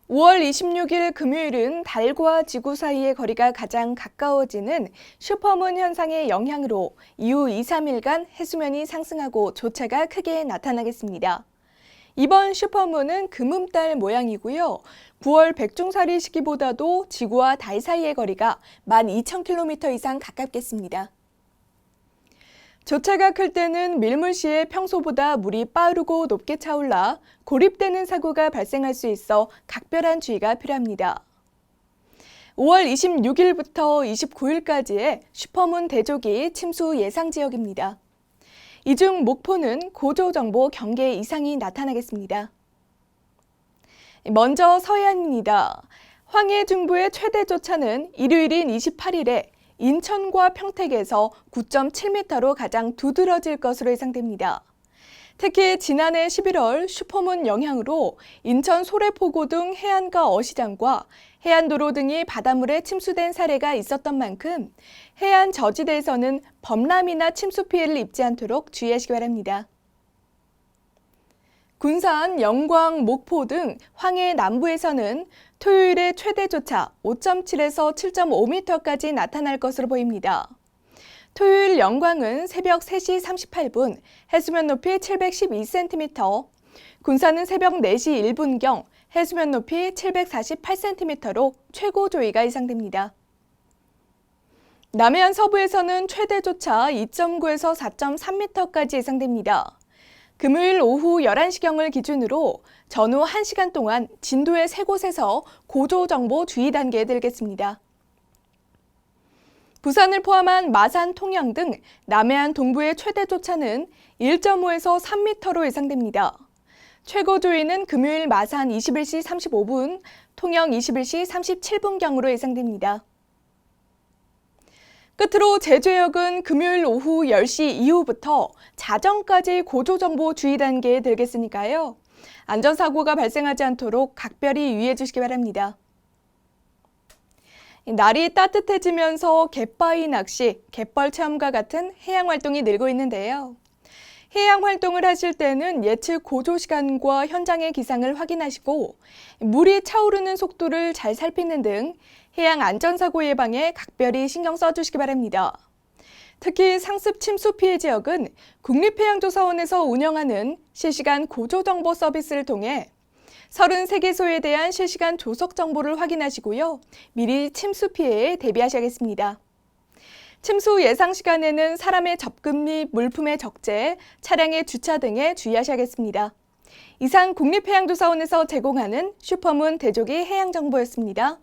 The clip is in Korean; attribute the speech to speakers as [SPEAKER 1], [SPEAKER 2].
[SPEAKER 1] 5월 26일 금요일은 달과 지구 사이의 거리가 가장 가까워지는 슈퍼문 현상의 영향으로 이후 2, 3일간 해수면이 상승하고 조차가 크게 나타나겠습니다. 이번 슈퍼문은 금음달 모양이고요. 9월 백중사리 시기보다도 지구와 달 사이의 거리가 12,000km 이상 가깝겠습니다. 조차가 클 때는 밀물 시에 평소보다 물이 빠르고 높게 차올라 고립되는 사고가 발생할 수 있어 각별한 주의가 필요합니다. 5월 26일부터 29일까지의 슈퍼문 대조기 침수 예상 지역입니다. 이 중 목포는 고조정보 경계 이상이 나타나겠습니다. 먼저 서해안입니다. 황해 중부의 최대 조차는 일요일인 28일에 인천과 평택에서 9.7m로 가장 두드러질 것으로 예상됩니다. 특히 지난해 11월 슈퍼문 영향으로 인천 소래포고 등 해안가 어시장과 해안도로 등이 바닷물에 침수된 사례가 있었던 만큼 해안 저지대에서는 범람이나 침수 피해를 입지 않도록 주의하시기 바랍니다. 군산, 영광, 목포 등 황해 남부에서는 토요일에 최대조차 5.7에서 7.5m까지 나타날 것으로 보입니다. 토요일 영광은 새벽 3시 38분 해수면 높이 712cm, 군산은 새벽 4시 1분경 해수면 높이 748cm로 최고 조위가 예상됩니다. 남해안 서부에서는 최대조차 2.9에서 4.3m까지 예상됩니다. 금요일 오후 11시경을 기준으로 전후 1시간 동안 진도의 3곳에서 고조정보 주의 단계에 들겠습니다. 부산을 포함한 마산, 통영 등 남해안 동부의 최대조차는 1.5에서 3m로 예상됩니다. 최고 조위는 금요일 마산 21시 35분, 통영 21시 37분경으로 예상됩니다. 끝으로 제주 해역은 금요일 오후 10시 이후부터 자정까지 고조정보 주의 단계에 들겠으니까요. 안전사고가 발생하지 않도록 각별히 유의해 주시기 바랍니다. 날이 따뜻해지면서 갯바위 낚시, 갯벌 체험과 같은 해양 활동이 늘고 있는데요. 해양 활동을 하실 때는 예측 고조 시간과 현장의 기상을 확인하시고 물이 차오르는 속도를 잘 살피는 등 해양 안전사고 예방에 각별히 신경 써주시기 바랍니다. 특히 상습 침수 피해 지역은 국립해양조사원에서 운영하는 실시간 고조정보 서비스를 통해 33개소에 대한 실시간 조석 정보를 확인하시고요. 미리 침수 피해에 대비하셔야겠습니다. 침수 예상 시간에는 사람의 접근 및 물품의 적재, 차량의 주차 등에 주의하셔야겠습니다. 이상 국립해양조사원에서 제공하는 슈퍼문 대조기 해양정보였습니다.